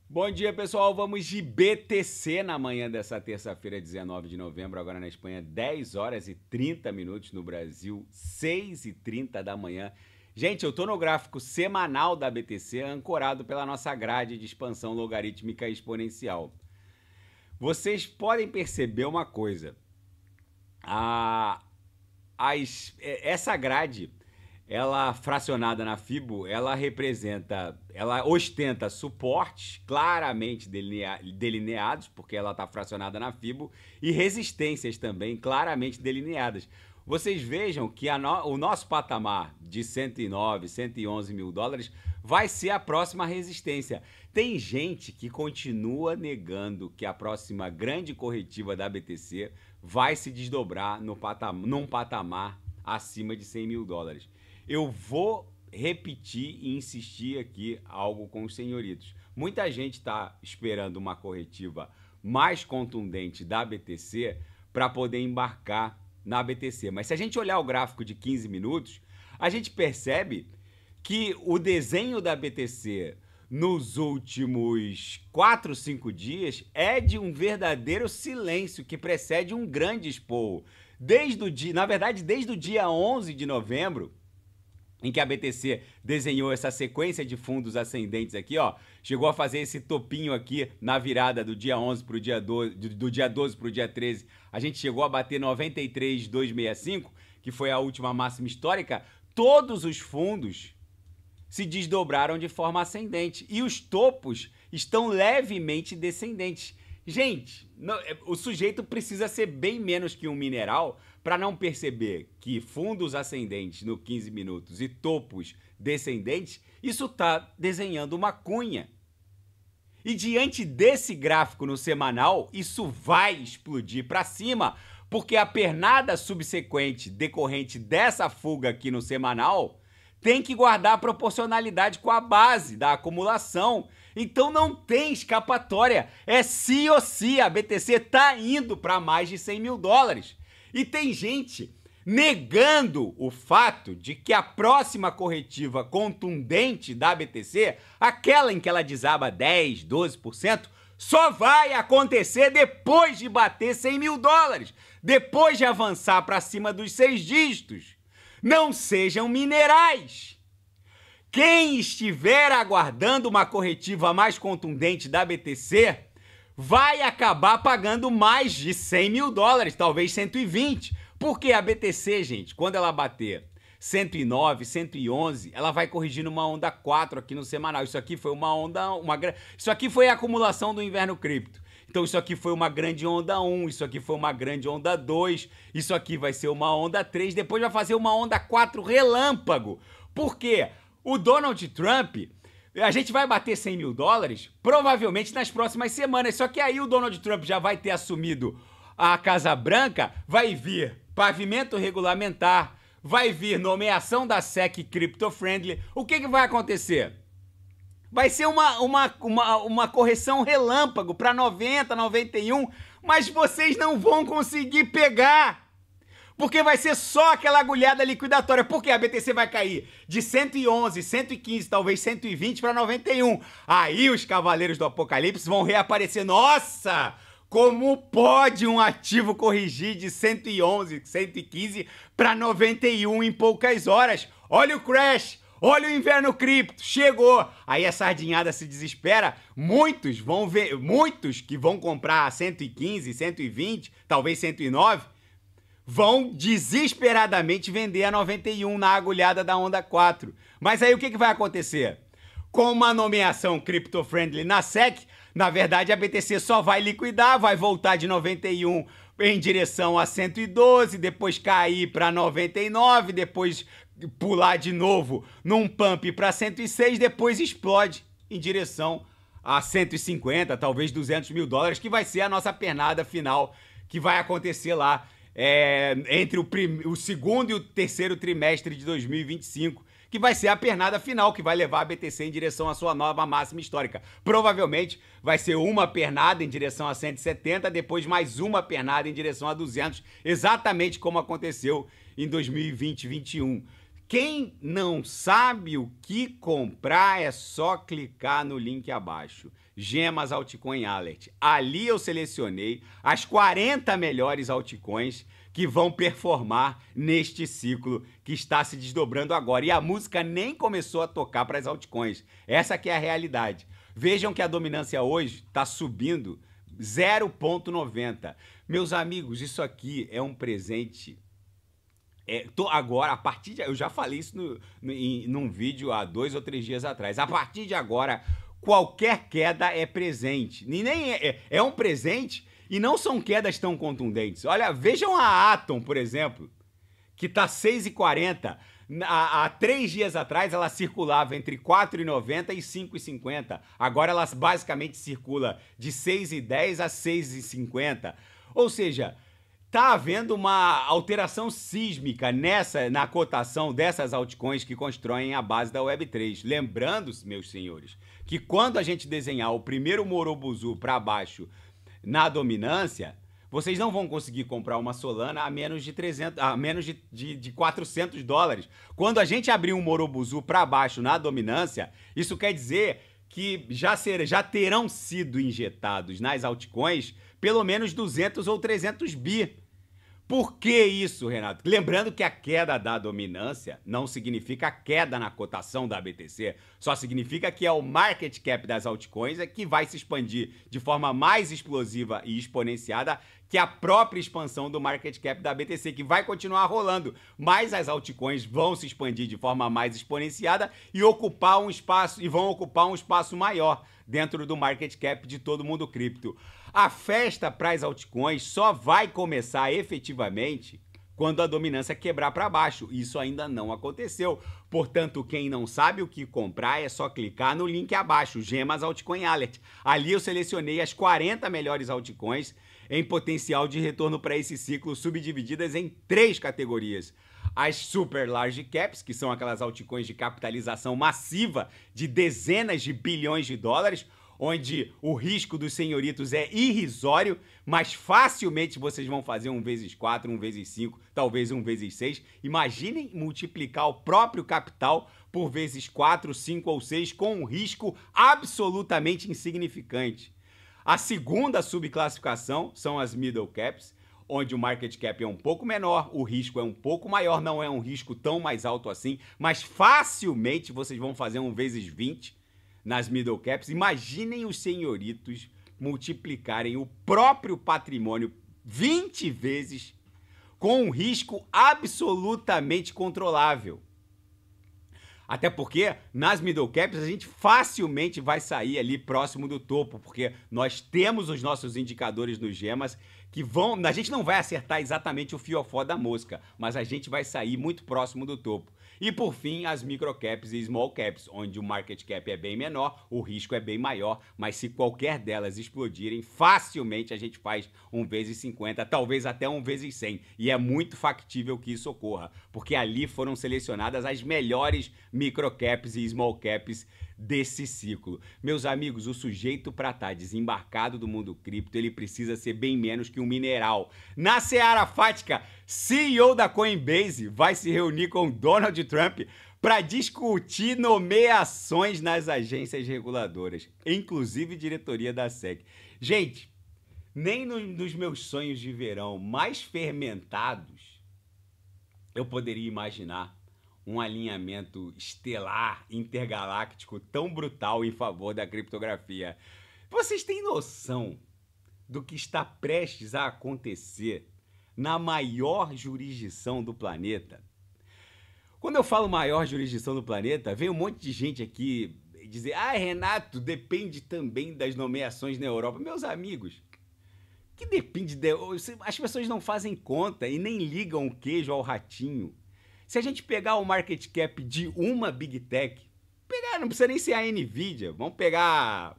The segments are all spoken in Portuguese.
Bom dia, pessoal. Vamos de BTC na manhã dessa terça-feira, 19 de novembro. Agora na Espanha, 10 horas e 30 minutos. No Brasil, 6h30 da manhã. Gente, eu tô no gráfico semanal da BTC, ancorado pela nossa grade de expansão logarítmica exponencial. Vocês podem perceber uma coisa. Essa grade, ela fracionada na Fibo, ela ostenta suportes claramente delineados, porque ela está fracionada na Fibo, e resistências também claramente delineadas. Vocês vejam que o nosso patamar de 109, 111 mil dólares vai ser a próxima resistência. Tem gente que continua negando que a próxima grande corretiva da BTC vai se desdobrar num patamar acima de 100 mil dólares. Eu vou repetir e insistir aqui algo com os senhoritos. Muita gente está esperando uma corretiva mais contundente da BTC para poder embarcar na BTC. Mas se a gente olhar o gráfico de 15 minutos, a gente percebe que o desenho da BTC nos últimos 4, 5 dias é de um verdadeiro silêncio que precede um grande esporro. Desde o dia 11 de novembro, em que a BTC desenhou essa sequência de fundos ascendentes aqui, ó, chegou a fazer esse topinho aqui na virada do dia 11 para o dia 12, do dia 12 para o dia 13, a gente chegou a bater 93,265, que foi a última máxima histórica. Todos os fundos se desdobraram de forma ascendente e os topos estão levemente descendentes. Gente, o sujeito precisa ser bem menos que um mineral para não perceber que fundos ascendentes no 15 minutos e topos descendentes, isso está desenhando uma cunha. E diante desse gráfico no semanal, isso vai explodir para cima, porque a pernada subsequente decorrente dessa fuga aqui no semanal tem que guardar a proporcionalidade com a base da acumulação. Então não tem escapatória, é sim ou sim, a BTC está indo para mais de 100 mil dólares. E tem gente negando o fato de que a próxima corretiva contundente da BTC, aquela em que ela desaba 10, 12%, só vai acontecer depois de bater 100 mil dólares, depois de avançar para cima dos 6 dígitos. Não sejam minerais. Quem estiver aguardando uma corretiva mais contundente da BTC vai acabar pagando mais de 100 mil dólares, talvez 120. Porque a BTC, gente, quando ela bater 109, 111, ela vai corrigir numa onda 4 aqui no semanal. Isso aqui foi isso aqui foi a acumulação do inverno cripto. Então isso aqui foi uma grande onda 1, isso aqui foi uma grande onda 2, isso aqui vai ser uma onda 3, depois vai fazer uma onda 4 relâmpago. Por quê? O Donald Trump, a gente vai bater 100 mil dólares provavelmente nas próximas semanas, só que aí o Donald Trump já vai ter assumido a Casa Branca, vai vir pavimento regulamentar, vai vir nomeação da SEC Crypto Friendly. O que vai acontecer? Vai ser uma correção relâmpago para 90, 91, mas vocês não vão conseguir pegar, porque vai ser só aquela agulhada liquidatória, porque a BTC vai cair de 111, 115, talvez 120 para 91. Aí os cavaleiros do apocalipse vão reaparecer. Nossa! Como pode um ativo corrigir de 111, 115 para 91 em poucas horas? Olha o crash! Olha o inverno cripto, chegou! Aí a sardinhada se desespera, muitos que vão comprar a 115, 120, talvez 109, vão desesperadamente vender a 91 na agulhada da onda 4. Mas aí o que vai acontecer? Com uma nomeação crypto-friendly na SEC, na verdade a BTC só vai liquidar, vai voltar de 91 em direção a 112, depois cair para 99, depois pular de novo num pump para 106, depois explode em direção a 150, talvez 200 mil dólares, que vai ser a nossa pernada final, que vai acontecer lá entre o segundo e o terceiro trimestre de 2025, que vai ser a pernada final, que vai levar a BTC em direção à sua nova máxima histórica. Provavelmente vai ser uma pernada em direção a 170, depois mais uma pernada em direção a 200, exatamente como aconteceu em 2020 e 2021. Quem não sabe o que comprar é só clicar no link abaixo. Gemas Altcoin Alert. Ali eu selecionei as 40 melhores altcoins que vão performar neste ciclo que está se desdobrando agora. E a música nem começou a tocar para as altcoins. Essa que é a realidade. Vejam que a dominância hoje está subindo 0,90. Meus amigos, isso aqui é um presente. Agora, a partir de... Eu já falei isso num vídeo há 2 ou 3 dias atrás. A partir de agora, qualquer queda é presente. E nem é um presente e não são quedas tão contundentes. Olha, vejam a Atom, por exemplo, que está 6,40. Há 3 dias atrás, ela circulava entre 4,90 e 5,50. Agora, ela basicamente circula de 6,10 a 6,50. Ou seja... Tá havendo uma alteração sísmica na cotação dessas altcoins que constroem a base da Web3. Lembrando, meus senhores, que quando a gente desenhar o primeiro Morobuzu para baixo na dominância, vocês não vão conseguir comprar uma Solana a menos de 400 dólares. Quando a gente abrir um Morobuzu para baixo na dominância, isso quer dizer que já terão sido injetados nas altcoins pelo menos 200 ou 300 bi. Por que isso, Renato? Lembrando que a queda da dominância não significa a queda na cotação da BTC, só significa que é o market cap das altcoins que vai se expandir de forma mais explosiva e exponenciada que a própria expansão do market cap da BTC, que vai continuar rolando, mas as altcoins vão se expandir de forma mais exponenciada e vão ocupar um espaço maior dentro do market cap de todo mundo cripto. A festa para as altcoins só vai começar efetivamente quando a dominância quebrar para baixo. Isso ainda não aconteceu. Portanto, quem não sabe o que comprar é só clicar no link abaixo, Gemas Altcoin Alert. Ali eu selecionei as 40 melhores altcoins em potencial de retorno para esse ciclo, subdivididas em 3 categorias. As super large caps, que são aquelas altcoins de capitalização massiva de dezenas de bilhões de dólares, onde o risco dos senhoritos é irrisório, mas facilmente vocês vão fazer 1 vezes 4, 1 vezes 5, talvez 1 vezes 6. Imaginem multiplicar o próprio capital por vezes 4, 5 ou 6 com um risco absolutamente insignificante. A segunda subclassificação são as middle caps, onde o market cap é um pouco menor, o risco é um pouco maior, não é um risco tão mais alto assim, mas facilmente vocês vão fazer 1 vezes 20 nas middle caps. Imaginem os senhoritos multiplicarem o próprio patrimônio 20 vezes com um risco absolutamente controlável. Até porque nas middle caps a gente facilmente vai sair ali próximo do topo, porque nós temos os nossos indicadores nos gemas que vão... A gente não vai acertar exatamente o fiofó da mosca, mas a gente vai sair muito próximo do topo. E por fim, as microcaps e small caps, onde o market cap é bem menor, o risco é bem maior, mas se qualquer delas explodirem, facilmente a gente faz 1 vezes 50, talvez até 1 vezes 100. E é muito factível que isso ocorra, porque ali foram selecionadas as melhores microcaps e small caps desse ciclo. Meus amigos, o sujeito para estar desembarcado do mundo cripto, ele precisa ser bem menos que um mineral. Na Seara Fática, CEO da Coinbase vai se reunir com Donald Trump para discutir nomeações nas agências reguladoras, inclusive diretoria da SEC. Gente, nem nos meus sonhos de verão mais fermentados eu poderia imaginar um alinhamento estelar, intergaláctico tão brutal em favor da criptografia. Vocês têm noção do que está prestes a acontecer na maior jurisdição do planeta? Quando eu falo maior jurisdição do planeta, vem um monte de gente aqui dizer: ah, Renato, depende também das nomeações na Europa. Meus amigos, que depende as pessoas não fazem conta e nem ligam o queijo ao ratinho. Se a gente pegar o market cap de uma Big Tech, não precisa nem ser a Nvidia, vamos pegar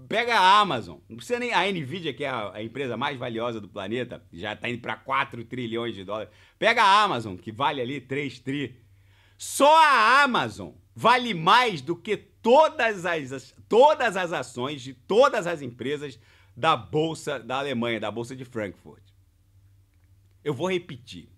pega a Amazon, não precisa nem a Nvidia, que é a empresa mais valiosa do planeta, já está indo para 4 trilhões de dólares. Pega a Amazon, que vale ali 3 tri. Só a Amazon vale mais do que todas as ações de todas as empresas da Bolsa da Alemanha, da Bolsa de Frankfurt. Eu vou repetir.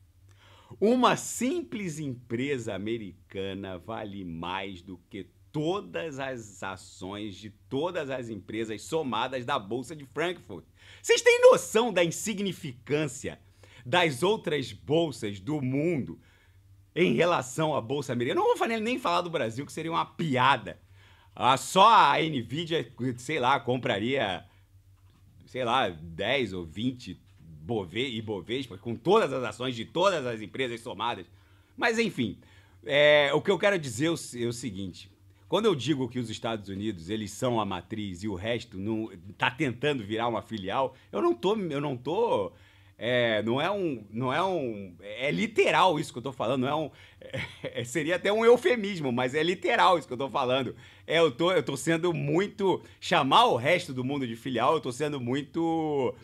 Uma simples empresa americana vale mais do que todas as ações de todas as empresas somadas da Bolsa de Frankfurt. Vocês têm noção da insignificância das outras bolsas do mundo em relação à Bolsa Americana? Eu não vou nem falar do Brasil, que seria uma piada. Só a Nvidia, sei lá, compraria, sei lá, 10 ou 20 Ibovespa, com todas as ações de todas as empresas somadas. Mas, enfim, o que eu quero dizer é o seguinte. Quando eu digo que os Estados Unidos, eles são a matriz e o resto não tá tentando virar uma filial, é literal isso que eu tô falando, seria até um eufemismo, mas é literal isso que eu tô falando. Eu tô sendo muito, chamar o resto do mundo de filial, eu tô sendo muito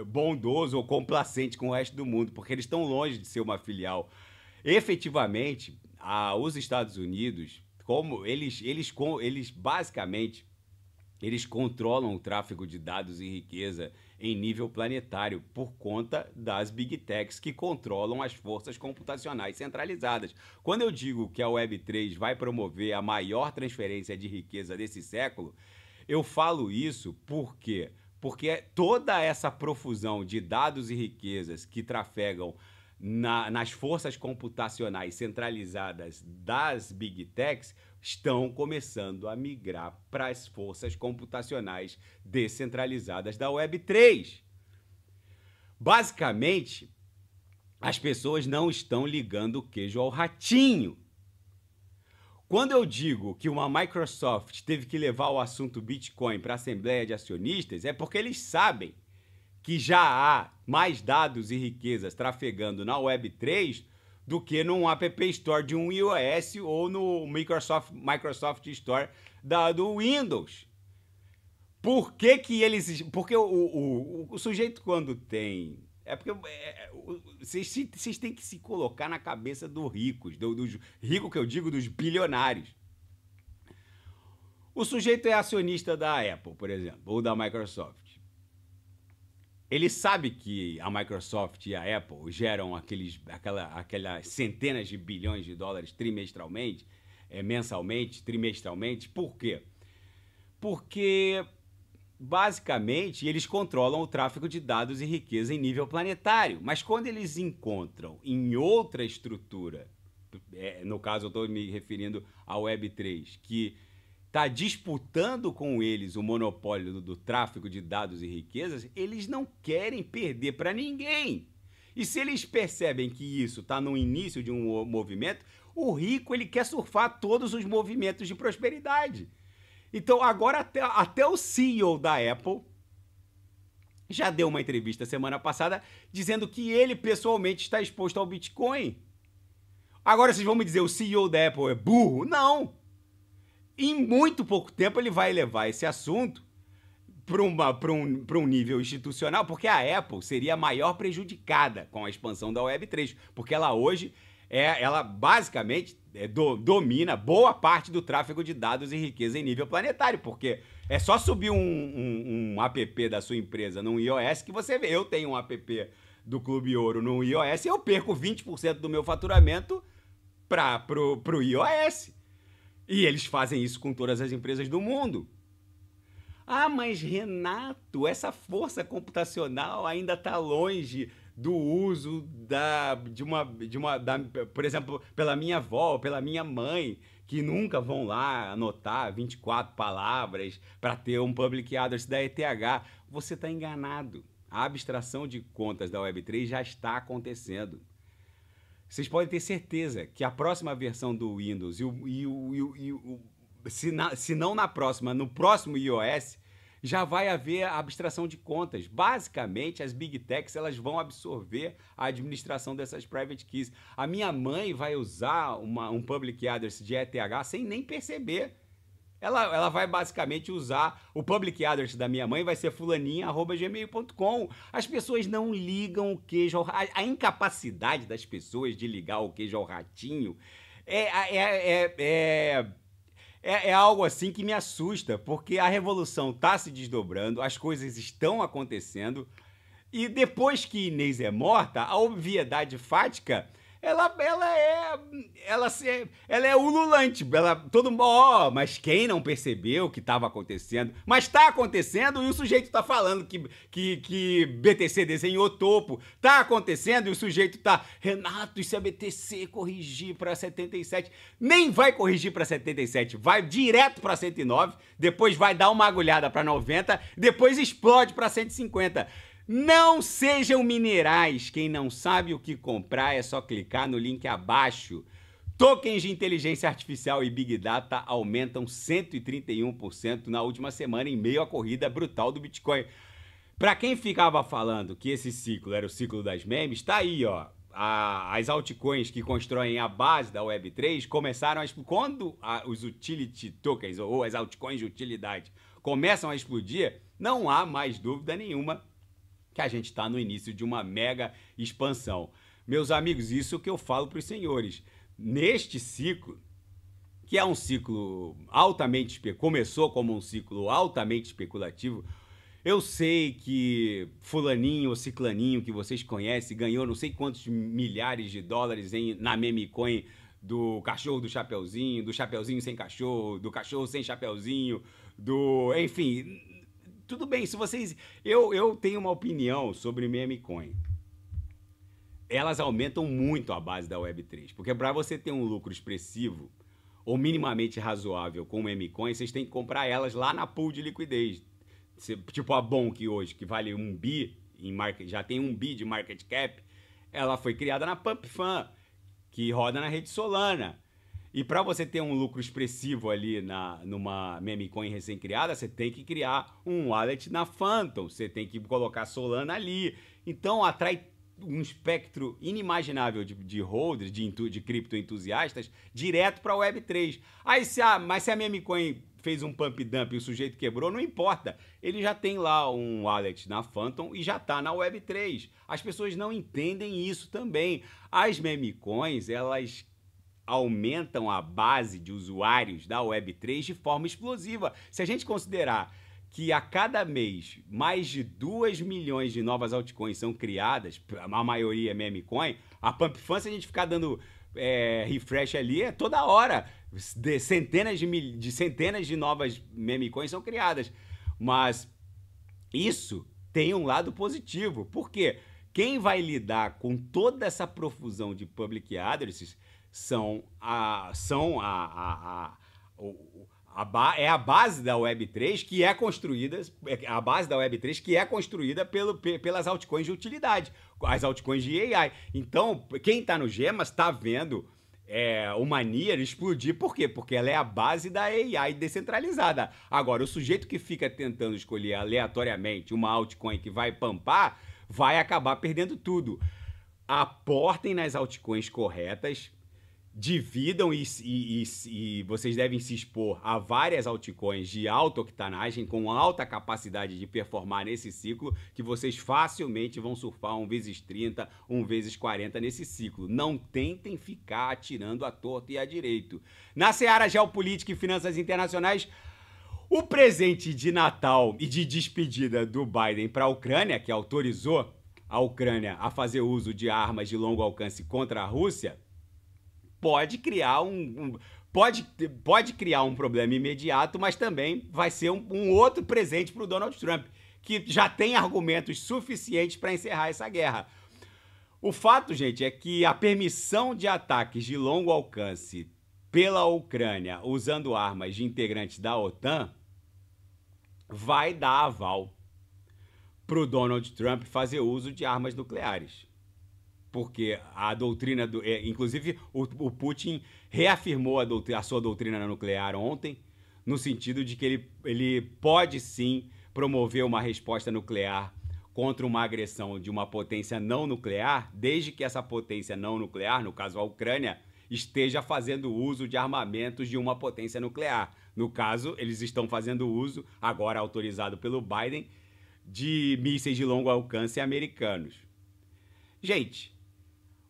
bondoso ou complacente com o resto do mundo, porque eles estão longe de ser uma filial. Efetivamente, os Estados Unidos, como eles basicamente eles controlam o tráfego de dados e riqueza em nível planetário por conta das Big Techs que controlam as forças computacionais centralizadas. Quando eu digo que a Web3 vai promover a maior transferência de riqueza desse século, eu falo isso porque toda essa profusão de dados e riquezas que trafegam nas forças computacionais centralizadas das Big Techs estão começando a migrar para as forças computacionais descentralizadas da Web3. Basicamente, as pessoas não estão ligando o queijo ao ratinho. Quando eu digo que uma Microsoft teve que levar o assunto Bitcoin para a Assembleia de Acionistas, é porque eles sabem que já há mais dados e riquezas trafegando na Web3 do que num App Store de um iOS ou no Microsoft Store do Windows. Por que que eles... Porque o sujeito quando tem... Vocês têm que se colocar na cabeça dos ricos, dos ricos que eu digo, dos bilionários. O sujeito é acionista da Apple, por exemplo, ou da Microsoft. Ele sabe que a Microsoft e a Apple geram aquelas centenas de bilhões de dólares trimestralmente, mensalmente, trimestralmente. Por quê? Porque, basicamente, eles controlam o tráfego de dados e riqueza em nível planetário. Mas quando eles encontram em outra estrutura, no caso eu estou me referindo à Web3, que está disputando com eles o monopólio do tráfego de dados e riquezas, eles não querem perder para ninguém. E se eles percebem que isso está no início de um movimento, o rico ele quer surfar todos os movimentos de prosperidade. Então agora até o CEO da Apple já deu uma entrevista semana passada dizendo que ele pessoalmente está exposto ao Bitcoin. Agora vocês vão me dizer, o CEO da Apple é burro? Não! Em muito pouco tempo ele vai levar esse assunto para um nível institucional, porque a Apple seria a maior prejudicada com a expansão da Web3, porque ela hoje, ela basicamente domina boa parte do tráfego de dados e riqueza em nível planetário, porque é só subir um app da sua empresa num iOS que você vê. Eu tenho um app do Clube Ouro no iOS e eu perco 20% do meu faturamento pro iOS. E eles fazem isso com todas as empresas do mundo. Ah, mas Renato, essa força computacional ainda está longe do uso por exemplo, pela minha avó, pela minha mãe, que nunca vão lá anotar 24 palavras para ter um public address da ETH. Você está enganado. A abstração de contas da Web3 já está acontecendo. Vocês podem ter certeza que a próxima versão do Windows, se não na próxima, no próximo iOS, já vai haver a abstração de contas. Basicamente, as Big Techs elas vão absorver a administração dessas private keys. A minha mãe vai usar um public address de ETH sem nem perceber. Ela vai basicamente usar o public address da minha mãe, vai ser fulaninha@gmail.com. As pessoas não ligam o queijo ao... A incapacidade das pessoas de ligar o queijo ao ratinho é algo assim que me assusta, porque a revolução está se desdobrando, as coisas estão acontecendo E depois que Inês é morta, a obviedade fática, ela é ululante. Todo mundo, mas quem não percebeu o que estava acontecendo? Mas está acontecendo e o sujeito está falando que BTC desenhou topo. Está acontecendo e o sujeito está, Renato, isso é BTC, corrigir para 77. Nem vai corrigir para 77, vai direto para 109, depois vai dar uma agulhada para 90, depois explode para 150. Não sejam minerais. Quem não sabe o que comprar é só clicar no link abaixo. Tokens de inteligência artificial e Big Data aumentam 131% na última semana em meio à corrida brutal do Bitcoin. Para quem ficava falando que esse ciclo era o ciclo das memes, tá aí, ó. As altcoins que constroem a base da Web3 começaram a... Quando os utility tokens ou as altcoins de utilidade começam a explodir, não há mais dúvida nenhuma que a gente está no início de uma mega expansão. Meus amigos, isso que eu falo para os senhores. Neste ciclo, que é um ciclo começou como um ciclo altamente especulativo, eu sei que fulaninho ou ciclaninho que vocês conhecem ganhou não sei quantos milhares de dólares na meme coin do cachorro do chapeuzinho sem cachorro, do cachorro sem chapeuzinho, enfim... Tudo bem, se vocês... Eu tenho uma opinião sobre meme coin. Elas aumentam muito a base da Web3, porque para você ter um lucro expressivo ou minimamente razoável com meme coin, vocês têm que comprar elas lá na pool de liquidez. Tipo a Bonk hoje, que vale 1 bi, já tem 1 bi de market cap, ela foi criada na PumpFan, que roda na rede Solana. E para você ter um lucro expressivo ali numa meme coin recém-criada, você tem que criar um wallet na Phantom, você tem que colocar Solana ali. Então atrai um espectro inimaginável de holders, de cripto entusiastas, direto para a Web3. Mas se a meme coin fez um pump dump e o sujeito quebrou, não importa. Ele já tem lá um wallet na Phantom e já está na Web3. As pessoas não entendem isso também. As meme coins, elas aumentam a base de usuários da Web3 de forma explosiva. Se a gente considerar que a cada mês mais de 2 milhões de novas altcoins são criadas, a maioria é meme coin, a PumpFan, se a gente ficar dando refresh ali, é toda hora. Centenas de novas meme coins são criadas. Mas isso tem um lado positivo. Por quê? Quem vai lidar com toda essa profusão de public addresses é a base da Web3 que é construída, pelas altcoins de utilidade, as altcoins de AI. Então, quem está no Gemas está vendo o Mania explodir. Por quê? Porque ela é a base da AI descentralizada. Agora, o sujeito que fica tentando escolher aleatoriamente uma altcoin que vai pampar, vai acabar perdendo tudo. Aportem nas altcoins corretas, dividam e vocês devem se expor a várias altcoins de alta octanagem, com alta capacidade de performar nesse ciclo, que vocês facilmente vão surfar 1 vezes 30, 1 vezes 40 nesse ciclo. Não tentem ficar atirando à torta e à direito. Na seara geopolítica e finanças internacionais, o presente de Natal e de despedida do Biden para a Ucrânia, que autorizou a Ucrânia a fazer uso de armas de longo alcance contra a Rússia, pode criar pode criar um problema imediato, mas também vai ser um outro presente para o Donald Trump, que já tem argumentos suficientes para encerrar essa guerra. O fato, gente, é que a permissão de ataques de longo alcance pela Ucrânia usando armas de integrantes da OTAN vai dar aval para o Donald Trump fazer uso de armas nucleares. Porque a doutrina inclusive o Putin reafirmou a sua doutrina nuclear ontem, no sentido de que ele pode sim promover uma resposta nuclear contra uma agressão de uma potência não nuclear, desde que essa potência não nuclear, no caso a Ucrânia, esteja fazendo uso de armamentos de uma potência nuclear. No caso, eles estão fazendo uso, agora autorizado pelo Biden, de mísseis de longo alcance americanos. Gente,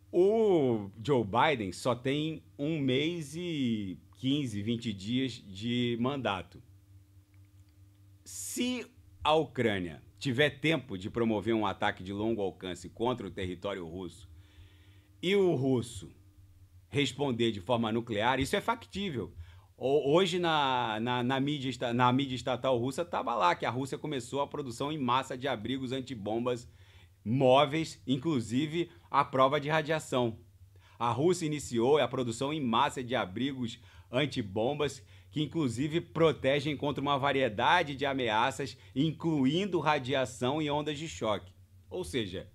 o Joe Biden só tem 1 mês e 15, 20 dias de mandato. Se a Ucrânia tiver tempo de promover um ataque de longo alcance contra o território russo e o russo responder de forma nuclear, isso é factível. Hoje na mídia estatal russa estava lá que a Rússia começou a produção em massa de abrigos antibombas móveis, inclusive à prova de radiação. A Rússia iniciou a produção em massa de abrigos antibombas que inclusive protegem contra uma variedade de ameaças, incluindo radiação e ondas de choque. Ou seja,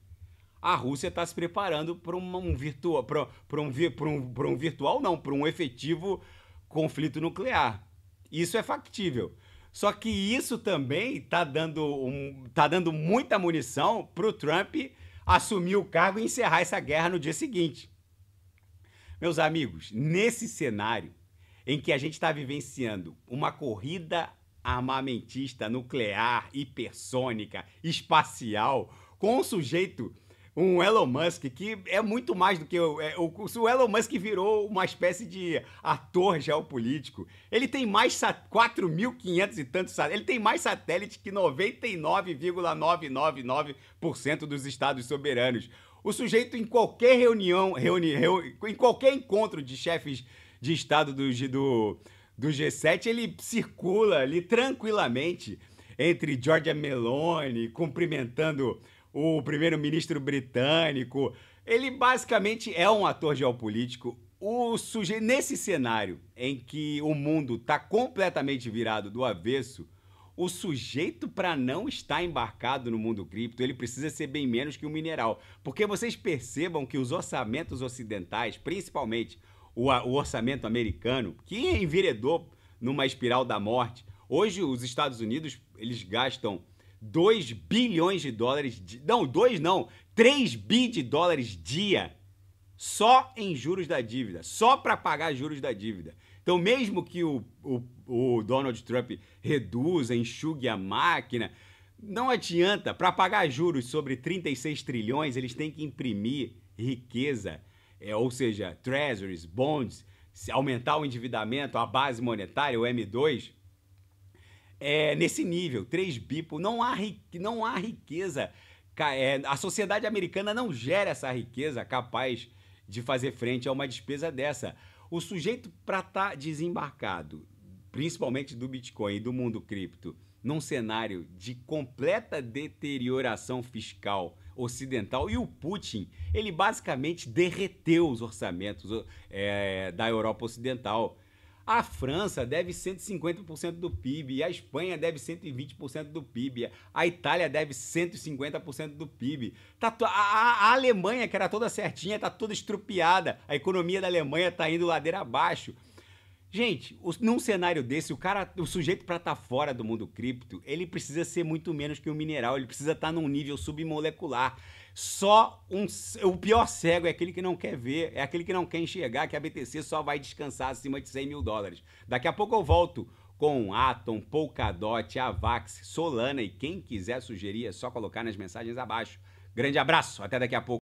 a Rússia está se preparando para um efetivo conflito nuclear. Isso é factível. Só que isso também está dando muita munição para o Trump assumir o cargo e encerrar essa guerra no dia seguinte. Meus amigos, nesse cenário em que a gente está vivenciando uma corrida armamentista nuclear, hipersônica, espacial, com um sujeito, um Elon Musk, que é muito mais do que... o Elon Musk virou uma espécie de ator geopolítico. Ele tem mais 4.500 e tantos satélites. Ele tem mais satélite que 99,999% dos estados soberanos. O sujeito, em qualquer em qualquer encontro de chefes de estado do G7, ele circula ali tranquilamente entre Giorgia Meloni, cumprimentando o primeiro-ministro britânico. Ele basicamente é um ator geopolítico. Nesse cenário em que o mundo está completamente virado do avesso, o sujeito, para não estar embarcado no mundo cripto, ele precisa ser bem menos que um mineral. Porque vocês percebam que os orçamentos ocidentais, principalmente o orçamento americano, que enveredou numa espiral da morte, hoje os Estados Unidos, eles gastam 2 bilhões de dólares, 3 bi de dólares dia só em juros da dívida, só para pagar juros da dívida. Então, mesmo que o Donald Trump reduza, enxugue a máquina, não adianta. Para pagar juros sobre 36 trilhões, eles têm que imprimir riqueza, ou seja, treasuries, bonds, aumentar o endividamento, a base monetária, o M2, nesse nível, 3 bi, não há riqueza. A sociedade americana não gera essa riqueza capaz de fazer frente a uma despesa dessa. O sujeito, para estar desembarcado, principalmente do Bitcoin e do mundo cripto, num cenário de completa deterioração fiscal ocidental, e o Putin, ele basicamente derreteu os orçamentos da Europa Ocidental. A França deve 150% do PIB, a Espanha deve 120% do PIB, a Itália deve 150% do PIB. A Alemanha, que era toda certinha, está toda estrupiada. A economia da Alemanha está indo ladeira abaixo. Gente, num cenário desse, o sujeito, para estar fora do mundo cripto, ele precisa ser muito menos que um mineral, ele precisa estar num nível submolecular. O pior cego é aquele que não quer ver, é aquele que não quer enxergar que a BTC só vai descansar acima de 100 mil dólares. Daqui a pouco eu volto com Atom, Polkadot, Avax, Solana, e quem quiser sugerir é só colocar nas mensagens abaixo. Grande abraço, até daqui a pouco.